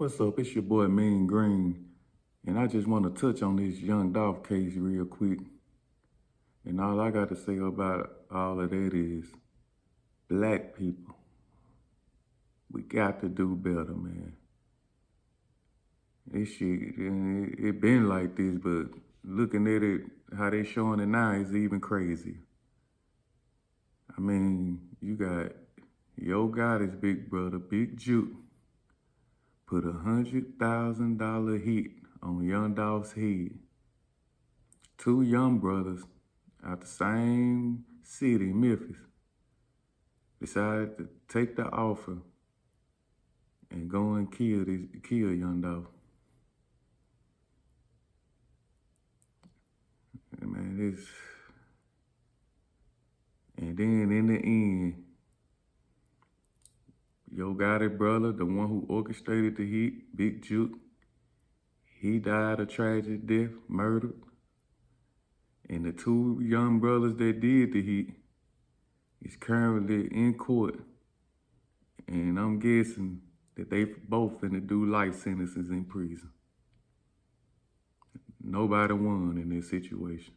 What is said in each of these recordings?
What's up? It's your boy Mean Green, and I just want to touch on this Young Dolph case real quick. And all I got to say about all of that is, black people, we got to do better, man. This shit, it been like this, but looking at it, how they showing it now is even crazy. I mean, you got Yo Gotti's big brother, Big Juke, put $100,000 hit on Young Dolph's head. Two young brothers out the same city, Memphis, decided to take the offer and go and kill Young Dolph. Man, and then in the end, Yo Gotti brother, the one who orchestrated the hit, Big Juke, he died a tragic death, murdered. And the two young brothers that did the hit is currently in court. And I'm guessing that they both finna do life sentences in prison. Nobody won in this situation.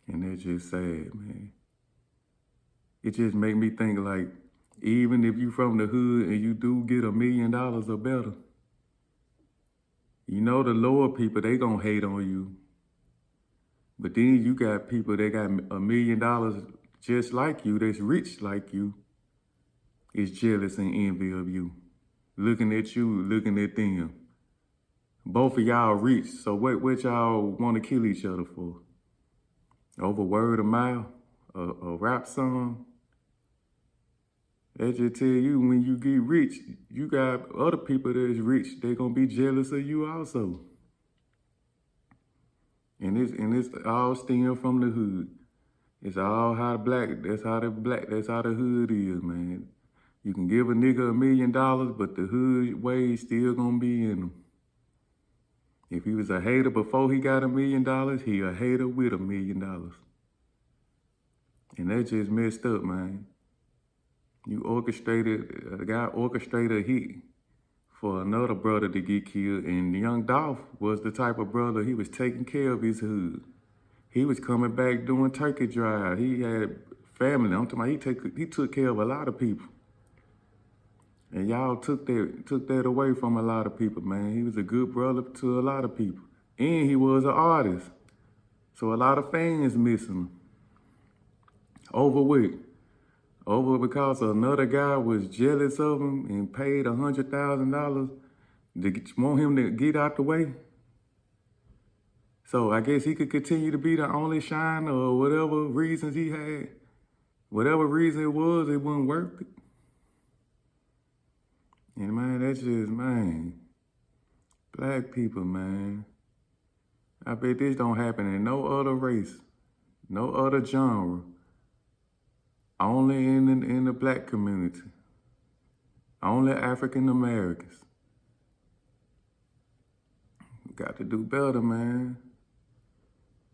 And that's just sad, man. It just make me think like, even if you from the hood and you do get $1 million or better, you know the lower people, they gonna hate on you. But then you got people that got $1 million just like you, that's rich like you, is jealous and envy of you. Looking at you, looking at them. Both of y'all rich, so what y'all wanna kill each other for? Over word of mouth, a rap song? That just tell you when you get rich, you got other people that is rich, they gonna be jealous of you also. And it's all stem from the hood. It's all how that's how the hood is, man. You can give a nigga $1 million, but the hood ways still gonna be in him. If he was a hater before he got $1 million, he a hater with $1 million. And that just messed up, man. A guy orchestrated a hit for another brother to get killed, and Young Dolph was the type of brother, he was taking care of his hood. He was coming back doing turkey drive. He had family. I'm talking about he took care of a lot of people. And y'all took that away from a lot of people, man. He was a good brother to a lot of people. And he was an artist. So a lot of fans miss him. Over because another guy was jealous of him and paid $100,000 to want him to get out the way. So I guess he could continue to be the only shiner or whatever reasons he had. Whatever reason it wasn't worth it. And man, that's just, man, black people, man. I bet this don't happen in no other race, no other genre. Only in the black community. Only African Americans. Got to do better, man.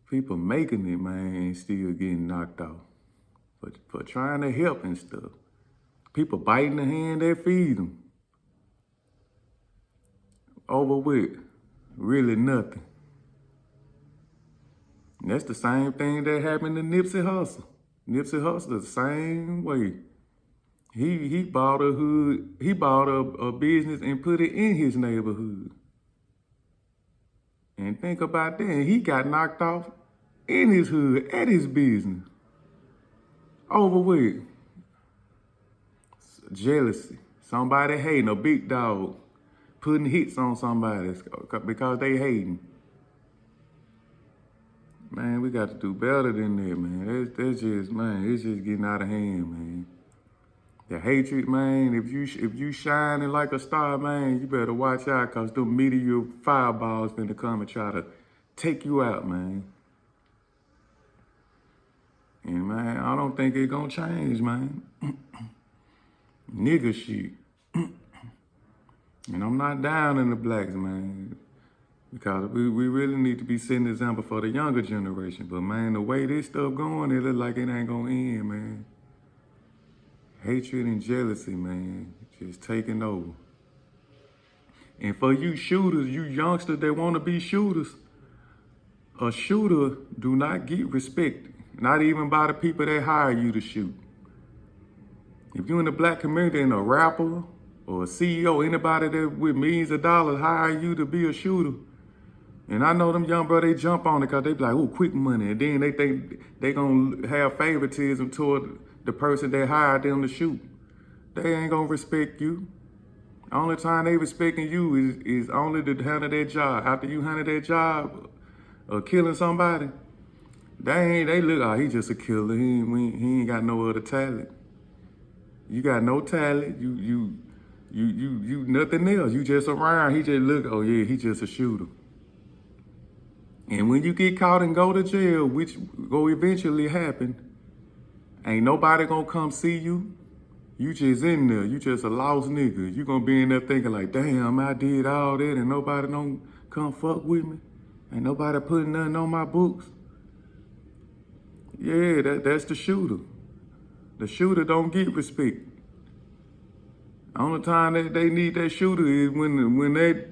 People making it, man, and still getting knocked off. For trying to help and stuff. People biting the hand that feeds them. Over with really nothing. And that's the same thing that happened to Nipsey Hussle. Nipsey Hussle the same way. He bought a business and put it in his neighborhood. And think about that, he got knocked off in his hood, at his business. Over with jealousy. Somebody hating, a big dog, putting hits on somebody because they hating. Man, we got to do better than that, man. That's just, man, it's just getting out of hand, man. The hatred, man, if you shining like a star, man, you better watch out, because them meteor fireballs finna come and try to take you out, man. And man, I don't think it's gonna change, man. Nigga shit. And I'm not down in the blacks, man. Because we really need to be setting an example for the younger generation. But man, the way this stuff going, it look like it ain't gonna end, man. Hatred and jealousy, man. just taking over. And for you shooters, you youngsters that want to be shooters, a shooter do not get respect, not even by the people that hire you to shoot. If you're in the black community and a rapper or a CEO, anybody that with millions of dollars hire you to be a shooter, and I know them young bro, they jump on it because they be like, oh, quick money. And then they think they gonna have favoritism toward the person that hired them to shoot. They ain't gonna respect you. The only time they respecting you is only to handle their job. After you handle their job of killing somebody, they look, oh, he just a killer. He ain't got no other talent. You got no talent. You nothing else. You just around. He just look, oh yeah, he just a shooter. And when you get caught and go to jail, which will eventually happen, ain't nobody gonna come see you. You just in there. You just a lost nigga. You gonna be in there thinking like, damn, I did all that and nobody don't come fuck with me. Ain't nobody putting nothing on my books. Yeah, that's the shooter. The shooter don't get respect. The only time that they need that shooter is when that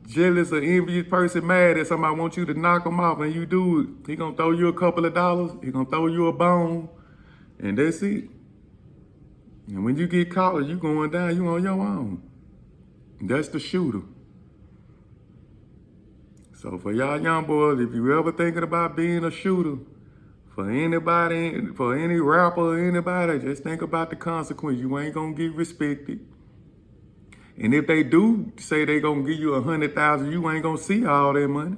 jealous or envious person mad that somebody wants you to knock him off and you do it. He gonna throw you a couple of dollars. He gonna throw you a bone, and that's it. And when you get caught, you going down, you on your own. That's the shooter. So for y'all young boys, if you ever thinking about being a shooter, for anybody, for any rapper or anybody, just think about the consequence. You ain't gonna get respected. And if they do say they gonna give you 100,000, you ain't gonna see all that money.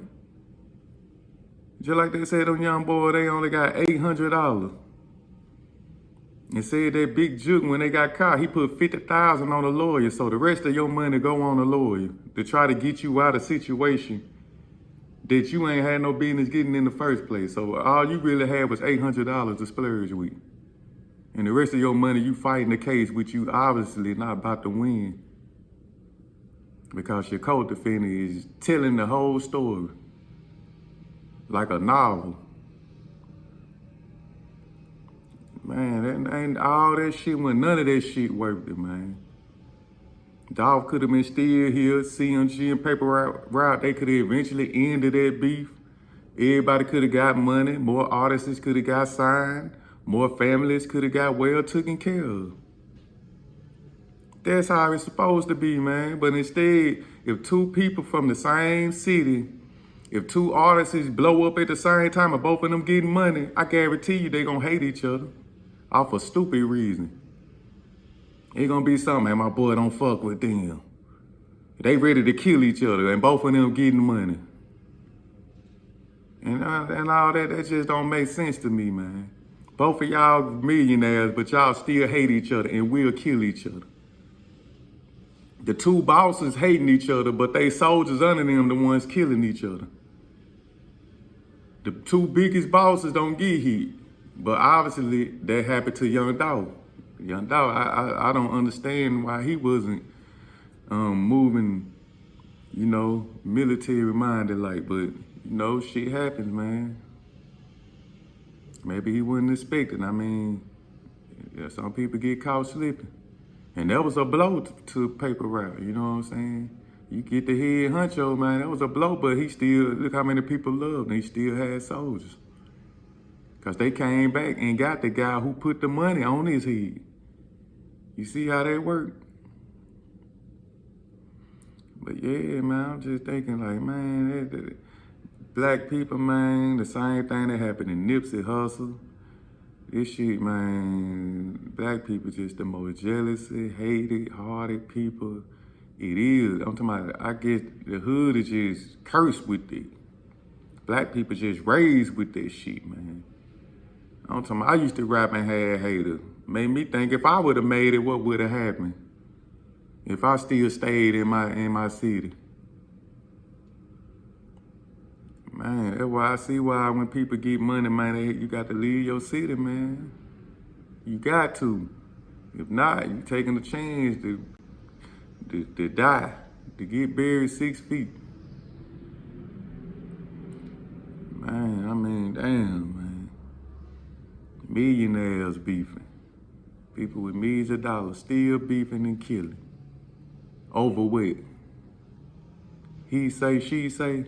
Just like they said, them young boy, they only got $800. And said that big juke when they got caught, he put 50,000 on a lawyer. So the rest of your money go on a lawyer to try to get you out of situation that you ain't had no business getting in the first place. So all you really had was $800 to splurge with. And the rest of your money, you fighting the case, which you obviously not about to win. Because your co-defendant is telling the whole story like a novel. Man, that ain't all that shit, when none of that shit worth it, man. Dolph could have been still here, CMG and paper route. They could have eventually ended that beef. Everybody could have got money. More artists could have got signed. More families could have got well taken care of. That's how it's supposed to be, man. But instead, if two people from the same city, if two artists blow up at the same time and both of them getting money, I guarantee you they gonna hate each other off a stupid reason. It's gonna be something, man, my boy don't fuck with them. They ready to kill each other and both of them getting money. And all that just don't make sense to me, man. Both of y'all millionaires, but y'all still hate each other and will kill each other. The two bosses hating each other, but they soldiers under them the ones killing each other. The two biggest bosses don't get hit, but obviously that happened to Young Dolph. Young Dolph, I don't understand why he wasn't moving, military minded like, but shit happens, man. Maybe he wasn't expecting. I mean, some people get caught slipping. And that was a blow to paper route, you know what I'm saying? You get the head honcho, man, that was a blow, but he still, look how many people loved him. He still had soldiers. Because they came back and got the guy who put the money on his head. You see how that worked? But yeah, man, I'm just thinking like, man, black people, man, the same thing that happened in Nipsey Hussle. This shit, man, black people just the most jealous, hated, hearted people. It is. I'm talking about, I guess the hood is just cursed with it. Black people just raised with that shit, man. I'm talking about, I used to rap and had haters. Made me think if I would have made it, what would have happened? If I still stayed in my city. Man, that's why I see why when people get money, man, you got to leave your city, man. You got to. If not, you taking a chance to die, to get buried 6 feet. Man, I mean, damn, man. Millionaires beefing. People with millions of dollars still beefing and killing. Over what? He say, she say.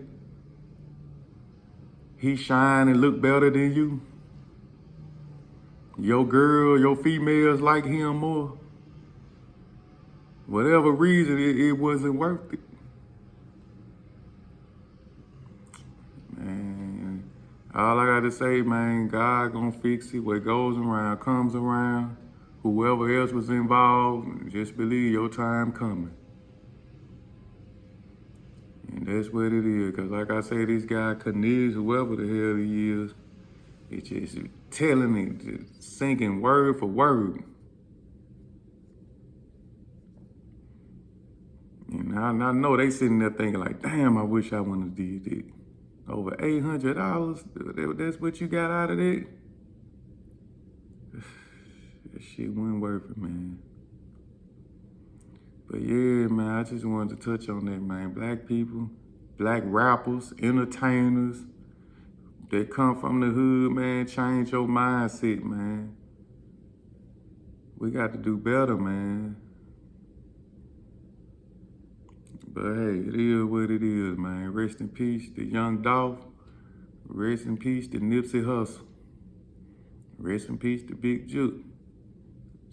He shine and look better than you. Your girl, your females like him more. Whatever reason, it wasn't worth it. Man, all I gotta say, man, God gonna fix it. What goes around comes around. Whoever else was involved, just believe your time coming. And that's what it is. Cause like I say, this guy Kniz, whoever the hell he is, it's just telling it, just sinking word for word. And I know they sitting there thinking like, damn, I wish I wouldn't have did that. Over $800, that's what you got out of that? That shit wasn't worth it, man. But yeah, man, I just wanted to touch on that, man. Black people, black rappers, entertainers, that come from the hood, man, change your mindset, man. We got to do better, man. But hey, it is what it is, man. Rest in peace to Young Dolph. Rest in peace to Nipsey Hussle. Rest in peace to Big Juke.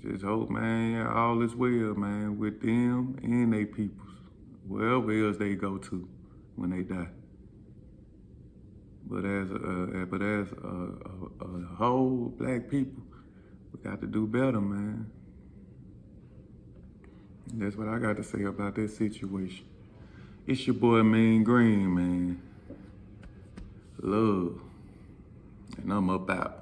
Just hope, man, all is well, man, with them and they peoples, wherever else they go to when they die. But as a whole, black people, we got to do better, man. That's what I got to say about that situation. It's your boy, Mean Green, man. Love. And I'm up out.